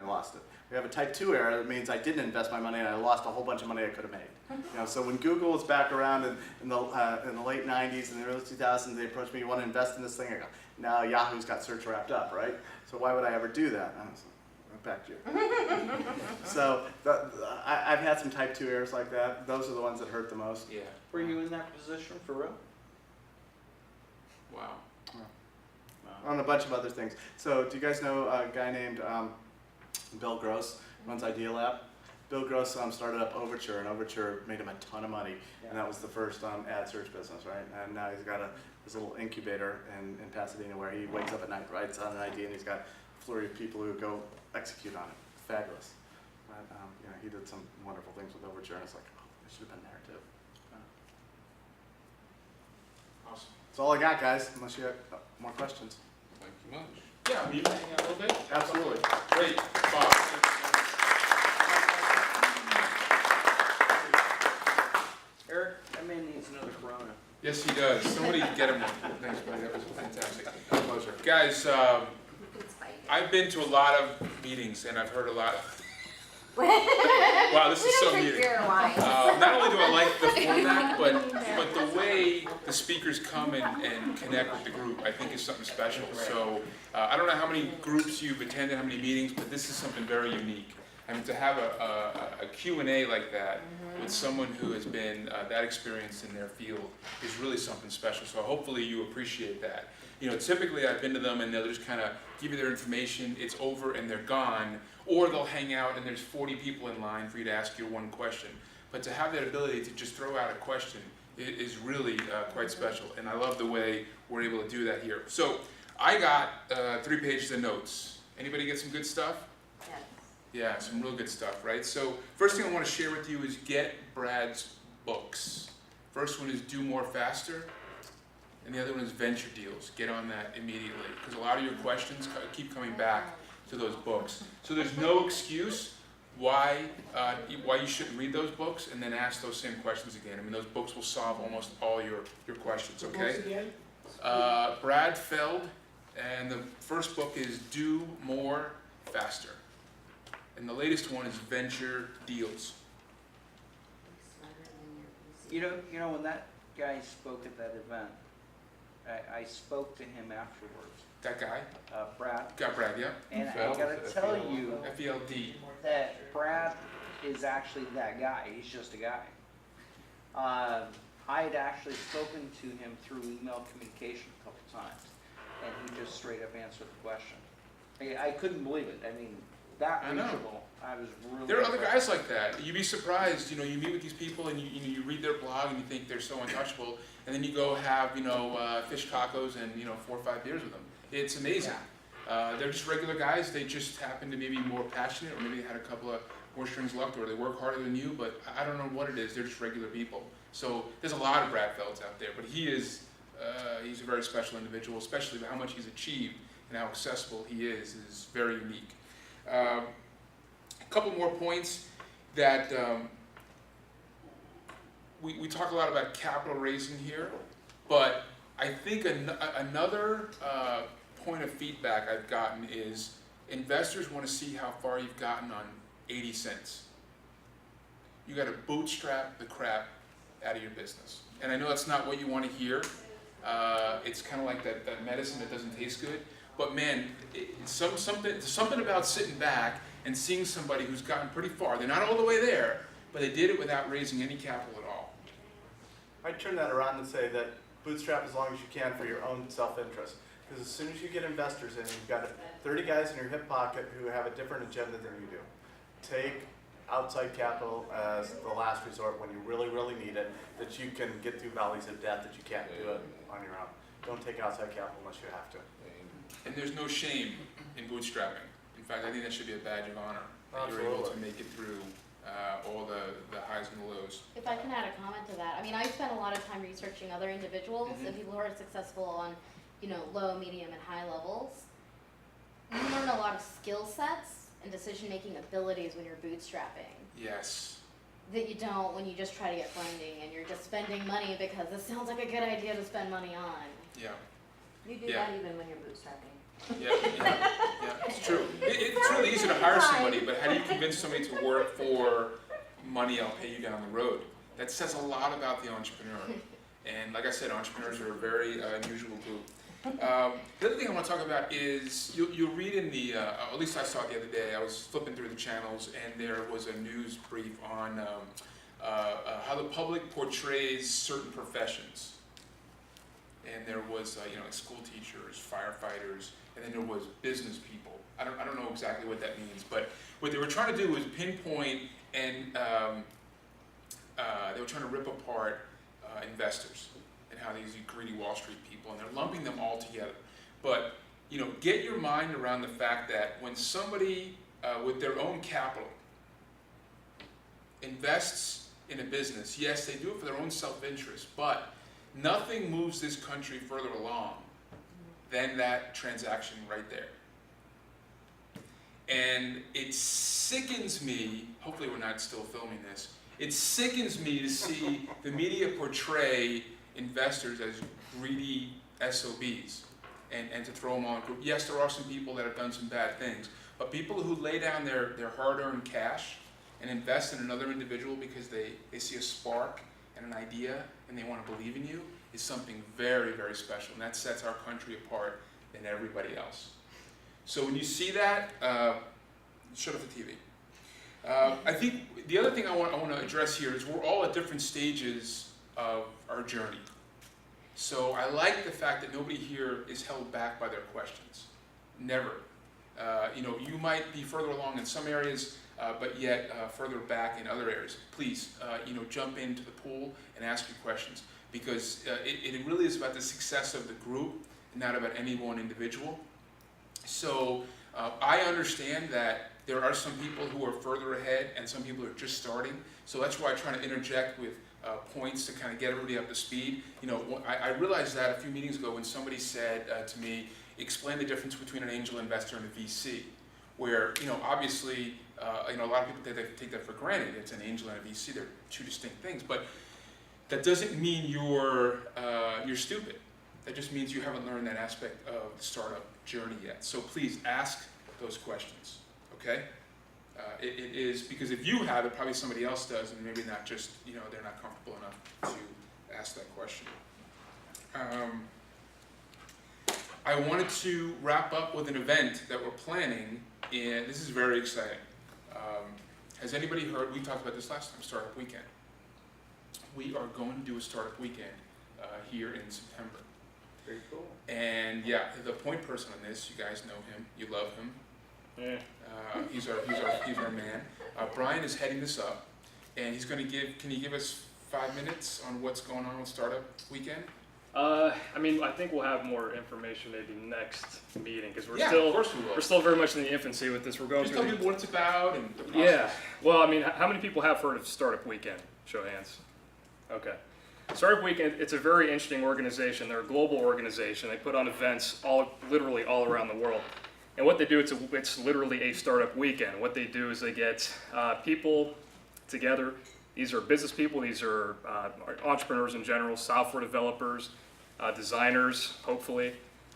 I lost it. We have a type 2 error that means I didn't invest my money and I lost a whole bunch of money I could have made. So when Google was back around in the late 90s and the early 2000s, they approached me, you want to invest in this thing? I go, no, Yahoo's got search wrapped up, right? So why would I ever do that? I was like, back to you. So I've had some type 2 errors like that. Those are the ones that hurt the most. Yeah. Were you in that position for real? Wow. On a bunch of other things. So do you guys know a guy named Bill Gross, runs Idea Lab? Bill Gross started up Overture, and Overture made him a ton of money, and that was the first ad search business, right? And now he's got this little incubator in Pasadena where he wakes up at night, writes on an idea, and he's got a flurry of people who go execute on it. Fabulous. But, he did some wonderful things with Overture, and it's like, oh, I should have been there too. Awesome. That's all I got, guys, unless you have more questions. Thank you much. Yeah, you hang out a little bit? Absolutely. Great. Bob. Eric, that man needs another Corona. Yes, he does. Somebody get him one. Thanks, buddy. That was fantastic. My pleasure. Guys, I've been to a lot of meetings, and I've heard a lot. Wow, this is so meeting. Not only do I like the format, but the way the speakers come and connect with the group, I think is something special. So I don't know how many groups you've attended, how many meetings, but this is something very unique. I mean, to have a Q&A like that with someone who has been that experienced in their field is really something special. So hopefully you appreciate that. Typically I've been to them and they'll just kind of give you their information, it's over and they're gone, or they'll hang out and there's 40 people in line for you to ask your one question. But to have that ability to just throw out a question is really quite special, and I love the way we're able to do that here. So I got 3 pages of notes. Anybody get some good stuff? Yes. Yeah, some real good stuff, right? So first thing I want to share with you is get Brad's books. First one is Do More Faster, and the other one is Venture Deals. Get on that immediately, because a lot of your questions keep coming back to those books. So there's no excuse why you shouldn't read those books and then ask those same questions again. I mean, those books will solve almost all your questions, okay? Brad Feld, and the first book is Do More Faster. And the latest one is Venture Deals. You know, when that guy spoke at that event, I spoke to him afterwards. That guy? Brad. Got Brad, yeah? And I gotta tell you FELD. that Brad is actually that guy. He's just a guy. I had actually spoken to him through email communication a couple times, and he just straight up answered the question. I couldn't believe it. I mean, that reachable. I was really. There are other guys like that. You'd be surprised. You meet with these people and you read their blog and you think they're so untouchable, and then you go have fish tacos and 4 or 5 beers with them. It's amazing. Yeah. They're just regular guys. They just happen to be more passionate, or maybe they had a couple of more strings left, or they work harder than you. But I don't know what it is. They're just regular people. So there's a lot of Brad Felds out there, but he's a very special individual, especially how much he's achieved and how accessible he is very unique. A couple more points that we talk a lot about capital raising here, but I think another point of feedback I've gotten is investors want to see how far you've gotten on 80 cents. You got to bootstrap the crap out of your business. And I know that's not what you want to hear. It's kind of like that medicine that doesn't taste good. But man, something about sitting back and seeing somebody who's gotten pretty far. They're not all the way there, but they did it without raising any capital at all. I'd turn that around and say that bootstrap as long as you can for your own self-interest. Because as soon as you get investors in, you've got 30 guys in your hip pocket who have a different agenda than you do. Take outside capital as the last resort when you really, really need it, that you can get through valleys of death that you can't do it on your own. Don't take outside capital unless you have to. And there's no shame in bootstrapping. In fact, I think that should be a badge of honor. That you're able to make it through all the highs and the lows. If I can add a comment to that, I mean, I spent a lot of time researching other individuals and people who are successful on, low, medium, and high levels. You learn a lot of skill sets and decision-making abilities when you're bootstrapping. Yes. That you don't when you just try to get funding and you're just spending money because it sounds like a good idea to spend money on. Yeah. You do that even when you're bootstrapping. Yeah, it's true. It's really easy to hire somebody, but how do you convince somebody to work for money I'll pay you down the road? That says a lot about the entrepreneur. And like I said, entrepreneurs are a very unusual group. The other thing I want to talk about is, you'll read in the, at least I saw it the other day, I was flipping through the channels and there was a news brief on how the public portrays certain professions. And there was, like school teachers, firefighters, and then there was business people. I don't know exactly what that means, but what they were trying to do was pinpoint and they were trying to rip apart investors and how these greedy Wall Street people, and they're lumping them all together. But get your mind around the fact that when somebody with their own capital invests in a business, yes, they do it for their own self-interest, but nothing moves this country further along than that transaction right there. And it sickens me, hopefully we're not still filming this, it sickens me to see the media portray investors as greedy SOBs and to throw them all in group. Yes, there are some people that have done some bad things, but people who lay down their hard-earned cash and invest in another individual because they see a spark and an idea and they want to believe in you is something very, very special, and that sets our country apart than everybody else. So when you see that, shut off the TV. I think the other thing I want to address here is we're all at different stages of our journey. So I like the fact that nobody here is held back by their questions. Never. You might be further along in some areas, but yet further back in other areas. Please, jump into the pool and ask your questions, because it really is about the success of the group, and not about any one individual. So I understand that there are some people who are further ahead and some people who are just starting. So that's why I try to interject with points to kind of get everybody up to speed. I realized that a few meetings ago when somebody said to me, explain the difference between an angel investor and a VC, where obviously a lot of people take that for granted. It's an angel and a VC. They're two distinct things, but that doesn't mean you're stupid. That just means you haven't learned that aspect of the startup journey yet. So please ask those questions, okay? It is, because if you have it, probably somebody else does, and maybe not just, they're not comfortable enough to ask that question. I wanted to wrap up with an event that we're planning, and this is very exciting. Has anybody heard, we talked about this last time, Startup Weekend. We are going to do a Startup Weekend here in September. Very cool. And yeah, the point person on this, you guys know him, you love him. Yeah. He's our man. Brian is heading this up, and he's going to can you give us 5 minutes on what's going on with Startup Weekend? I think we'll have more information maybe next meeting, because Of course we will. we're still very much in the infancy with this. We're going Just tell through. people what it's about and the process. Yeah. Well, how many people have heard of Startup Weekend? Show of hands. Okay. Startup Weekend, it's a very interesting organization. They're a global organization. They put on events literally all around the world. And what they do, it's literally a startup weekend. What they do is they get people together. These are business people. These are entrepreneurs in general, software developers, designers, hopefully.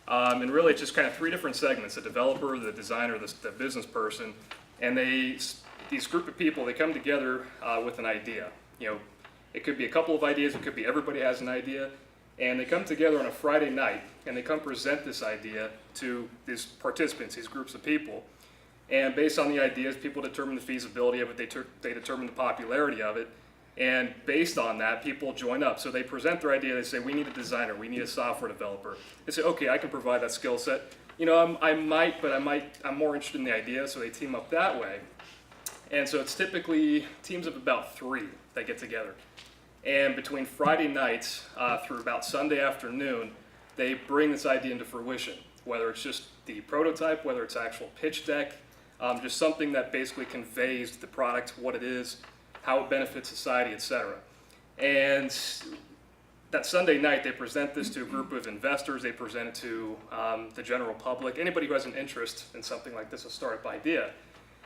And really, it's just kind of 3 different segments: the developer, the designer, the business person. And these group of people, they come together with an idea. It could be a couple of ideas. It could be everybody has an idea. And they come together on a Friday night, and they come present this idea to these participants, these groups of people. And based on the ideas, people determine the feasibility of it. They determine the popularity of it. And based on that, people join up. So they present their idea. They say, we need a designer. We need a software developer. They say, okay, I can provide that skill set. I'm more interested in the idea. So they team up that way. And so it's typically teams of about 3 that get together. And between Friday nights through about Sunday afternoon, they bring this idea into fruition, whether it's just the prototype, whether it's actual pitch deck, just something that basically conveys the product, what it is, how it benefits society, etc. And that Sunday night, they present this to a group of investors. They present it to the general public, anybody who has an interest in something like this, a startup idea.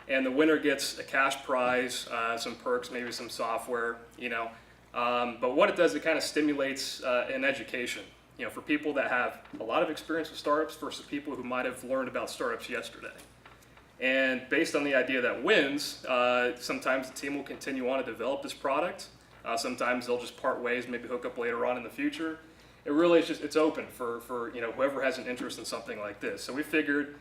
And the winner gets a cash prize, some perks, maybe some software, But what it does, it kind of stimulates an education, for people that have a lot of experience with startups versus people who might have learned about startups yesterday. And based on the idea that wins, sometimes the team will continue on to develop this product. Sometimes they'll just part ways, maybe hook up later on in the future. It really is just, it's open for whoever has an interest in something like this. So we figured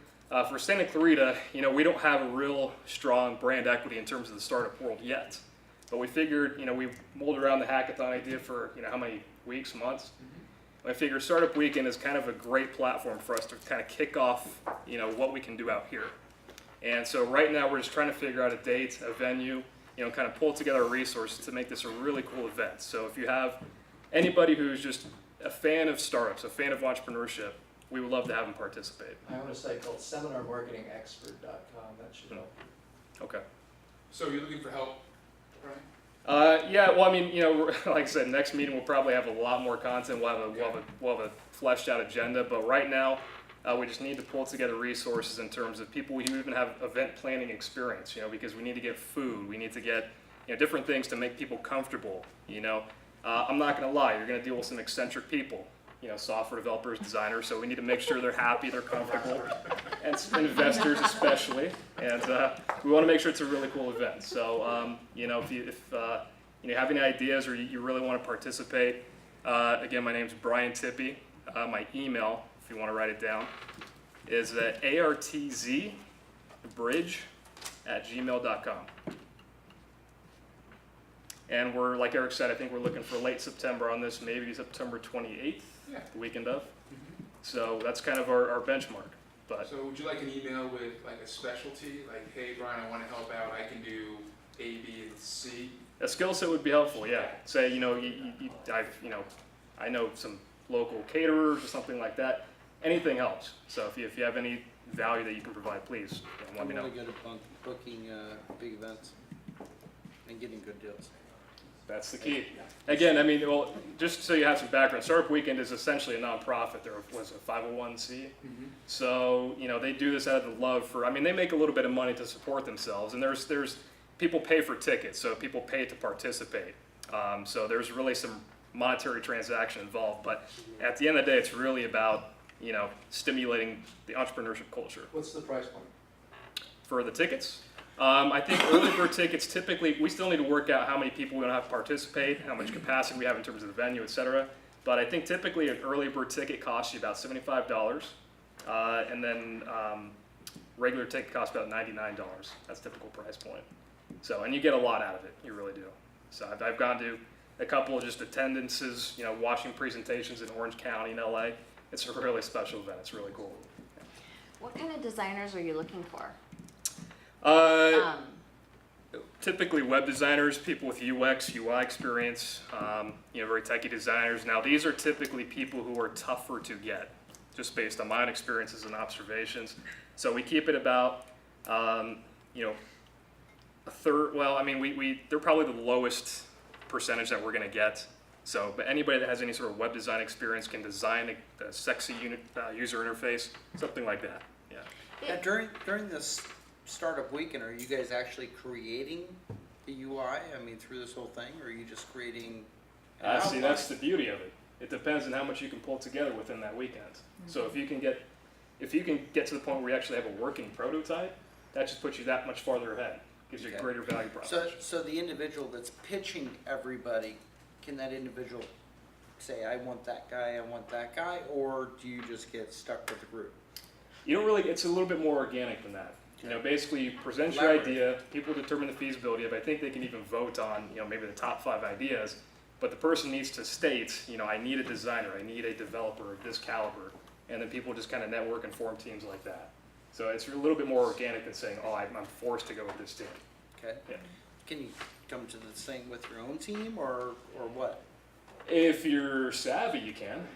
for Santa Clarita, we don't have a real strong brand equity in terms of the startup world yet. But we figured, we mulled around the hackathon idea for, how many weeks, months? I figured Startup Weekend is kind of a great platform for us to kind of kick off, what we can do out here. And so right now we're just trying to figure out a date, a venue, kind of pull together resources to make this a really cool event. So if you have anybody who's just a fan of startups, a fan of entrepreneurship, we would love to have them participate. I own a site called seminarmarketingexpert.com. That should help. Okay. So you're looking for help, Brian? Yeah, well, I mean, like I said, next meeting we'll probably have a lot more content. We'll have a fleshed out agenda, but right now we just need to pull together resources in terms of people who even have event planning experience, because we need to get food, we need to get different things to make people comfortable. I'm not going to lie, you're going to deal with some eccentric people, software developers, designers, so we need to make sure they're happy, they're comfortable, and investors especially, and we want to make sure it's a really cool event. So, if you have any ideas or you really want to participate, again, my name's Brian Tippy. My email, if you want to write it down, is artzbridge@gmail.com. And we're, like Eric said, I think we're looking for late September on this, maybe September 28th, the weekend of. So that's kind of our benchmark. But So would you like an email with like a specialty, like, hey Brian, I want to help out, I can do A, B, and C? a skill set would be helpful, yeah. Say, I know some local caterers or something like that. Anything helps. So if you have any value that you can provide, please let me know. I'm really good at booking big events and getting good deals. That's the key. Again, I mean, well, just so you have some background, Startup Weekend is essentially a nonprofit. There was a 501c. So, they do this out of the love for, they make a little bit of money to support themselves. And there's people pay for tickets, so people pay to participate. So there's really some monetary transaction involved. But at the end of the day, it's really about, stimulating the entrepreneurship culture. What's the price point? For the tickets, I think early bird tickets, typically, we still need to work out how many people we want to have participate, how much capacity we have in terms of the venue, et cetera. But I think typically an early bird ticket costs you about $75, and then regular ticket costs about $99. That's typical price point. So, and you get a lot out of it, you really do. So I've gone to a couple of just attendances, watching presentations in Orange County in LA. It's a really special event, it's really cool. What kind of designers are you looking for? Typically web designers, people with UX, UI experience, very techie designers. Now these are typically people who are tougher to get, just based on my own experiences and observations. So we keep it about, a third, they're probably the lowest percentage that we're gonna get. So, but anybody that has any sort of web design experience can design a sexy user interface, something like that, yeah. Yeah, during this Startup Weekend, are you guys actually creating the UI? Through this whole thing, or are you just creating? See, that's the beauty of it. It depends on how much you can pull together within that weekend. So if you can get to the point where you actually have a working prototype, that just puts you that much farther ahead. Gives you a greater value proposition. So the individual that's pitching everybody, can that individual say, I want that guy, or do you just get stuck with the group? You don't really, it's a little bit more organic than that. Basically you present your idea, people determine the feasibility of it. I think they can even vote on, maybe the top 5 ideas, but the person needs to state, I need a designer, I need a developer of this caliber, and then people just kind of network and form teams like that. So it's a little bit more organic than saying, I'm forced to go with this team. Okay. Yeah. Can you come to this thing with your own team, or what? If you're savvy, you can.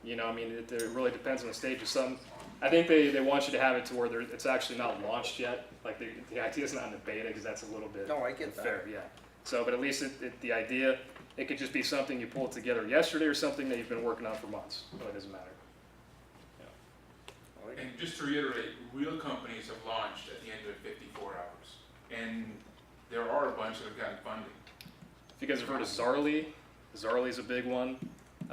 It really depends on the stage of some. I think they want you to have it to where it's actually not launched yet. Like the idea is not in the beta because that's a little bit No, I get that. unfair, yeah. So, but at least the idea, it could just be something you pulled together yesterday or something that you've been working on for months. So it doesn't matter. And just to reiterate, real companies have launched at the end of 54 hours. And there are a bunch that have gotten funding. If you guys have heard of Zarly, Zarly's a big one.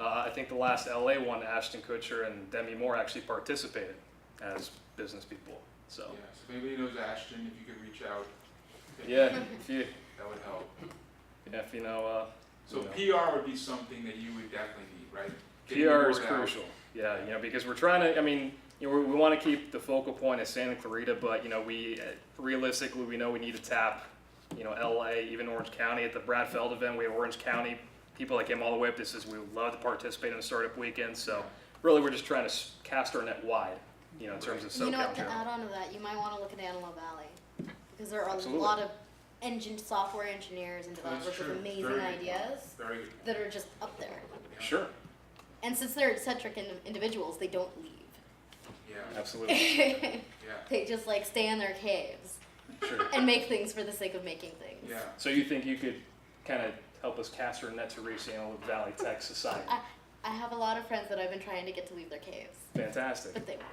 I think the last LA one, Ashton Kutcher and Demi Moore actually participated as business people. So Yeah, so maybe knows Ashton, if you could reach out. yeah, if you That would help. if you know. So you know. PR would be something that you would definitely need, right? Getting PR the is word out. crucial. Yeah, because we're trying to. I mean, we want to keep the focal point at Santa Clarita, but we realistically we know we need to tap, LA, even Orange County. At the Brad Feld event, we have Orange County people that came all the way up. This is we would love to participate in the startup weekend. So really, we're just trying to cast our net wide, in terms of SoCal. You know what, in to general. add on to that, you might want to look at Antelope Valley, because there are Absolutely. a lot of software engineers and developers with true. amazing Very good ideas Very good. that are just up there. Sure, And since they're eccentric individuals, they don't leave. Yeah, absolutely, yeah, They just stay in their caves sure. and make things for the sake of making things. yeah. So you think you could kind of help us cast our net to reach the Antelope Valley Tech Society? I have a lot of friends that I've been trying to get to leave their caves, Fantastic. but they won't.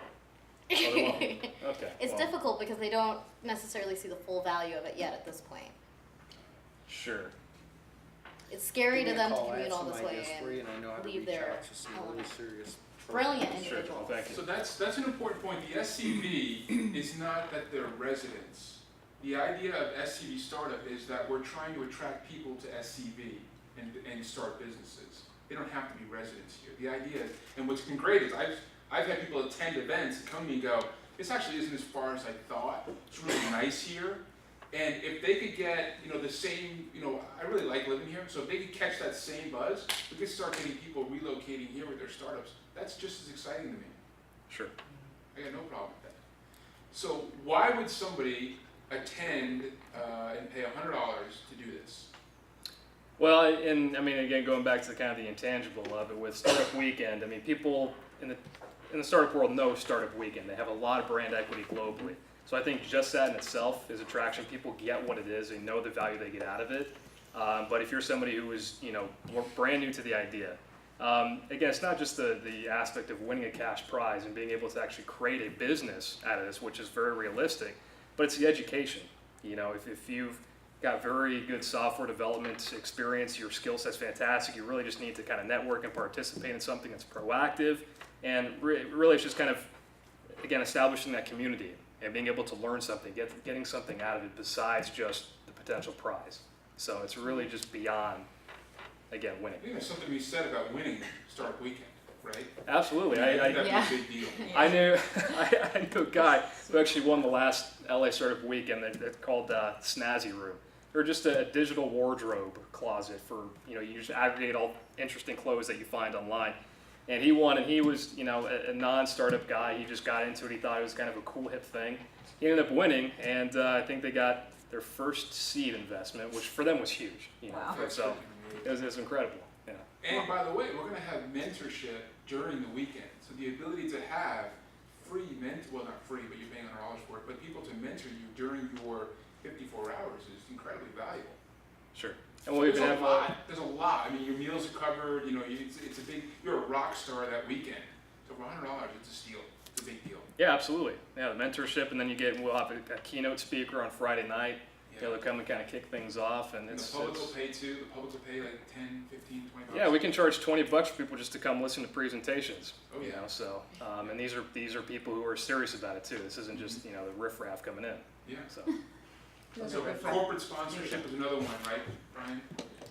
Oh, they won't. Okay. It's well, difficult because they don't necessarily see the full value of it yet at this point. Sure. It's scary Give to me a them to call, I commute have all some this way ideas for you, and I know how to leave reach their out to some really element. serious. Brilliant Sure. individuals. Well, thank you. So that's an important point. The SCV is not that they're residents. The idea of SCV Startup is that we're trying to attract people to SCV and start businesses. They don't have to be residents here. The idea is, and what's been great is I've had people attend events and come to me and go, this actually isn't as far as I thought. It's really nice here. And if they could get, the same, I really like living here, so if they could catch that same buzz, we could start getting people relocating here with their startups. That's just as exciting to me. Sure. I got no problem with that. So why would somebody attend and pay $100 to do this? Well, and I mean, again, going back to kind of the intangible of it with Startup Weekend, I mean, people in the startup world know Startup Weekend. They have a lot of brand equity globally. So I think just that in itself is attraction. People get what it is. They know the value they get out of it. But if you're somebody who is, brand new to the idea, again, it's not just the aspect of winning a cash prize and being able to actually create a business out of this, which is very realistic, but it's the education. If you've got very good software development experience, your skill set's fantastic, you really just need to kind of network and participate in something that's proactive, and really it's just kind of, again, establishing that community and being able to learn something, getting something out of it besides just the potential prize. So it's really just beyond, again, winning. I think there's something to be said about winning Startup Weekend, right? Absolutely. I I think that'd be a big deal. I knew a guy who actually won the last LA Startup Weekend. That's called Snazzy Room. They're just a digital wardrobe closet for, you just aggregate all interesting clothes that you find online. And he won, and he was, a non-startup guy. He just got into it. He thought it was kind of a cool, hip thing. He ended up winning, and I think they got their first seed investment, which for them was huge. Wow. So it was incredible. Yeah. And by the way, we're going to have mentorship during the weekend. So the ability to have free well, not free, but you're paying $100 for it, but people to mentor you during your 54 hours is incredibly valuable. Sure. So And we'll there's even a have lot. There's a lot. I mean, your meals are covered. It's a big. You're a rock star that weekend. So for $100, it's a steal. It's a big deal. Yeah, absolutely. Yeah, the mentorship, and then we'll have a keynote speaker on Friday night. Yeah. They'll come and kind of kick things off, and And it's the public will pay too. The public will pay like 10, 15, 20 bucks. yeah, we can charge $20 for people just to come listen to presentations. Oh, yeah. So and these are people who are serious about it too. This isn't just the riffraff coming in. Yeah. So So corporate sponsorship is another one, right, Brian?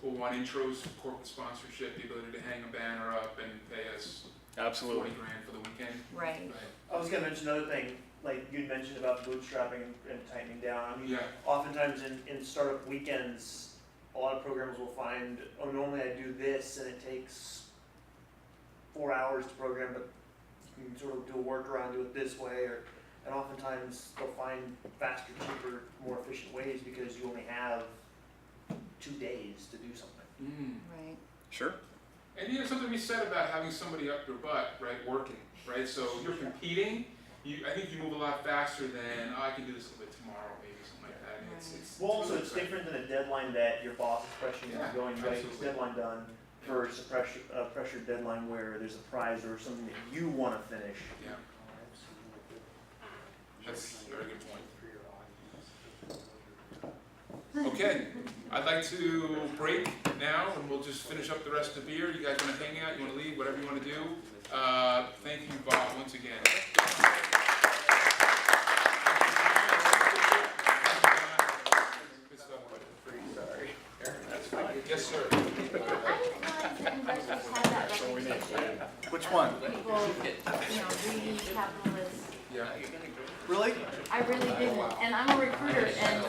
We'll want intros, corporate sponsorship, the ability to hang a banner up and pay us absolutely. $40,000 for the weekend. Right. I was gonna mention another thing, like you'd mentioned about bootstrapping and tightening down. I mean, Yeah. oftentimes in startup weekends, a lot of programmers will find, oh, normally I do this and it takes 4 hours to program, but you can sort of do a workaround, do it this way, and oftentimes they'll find faster, cheaper, more efficient ways because you only have 2 days to do something. Right. Sure. And something we said about having somebody up your butt, right, working, right? So you're competing. I think you move a lot faster than, I can do this a little bit tomorrow, maybe something like that. And it's Well, also it's different than a deadline that your boss is pressuring you Yeah, to go and you gotta get this absolutely. deadline done versus a pressured deadline where there's a prize or something that you wanna finish. Yeah, that's a very good point. Okay, I'd like to break now, and we'll just finish up the rest of the beer. You guys want to hang out? You want to leave? Whatever you want to do. Thank you, Bob, once again. I didn't realize that investors had that That's all we need. reputation. Which one? People, greedy capitalists. Yeah. Really? I really didn't. And I'm a recruiter, and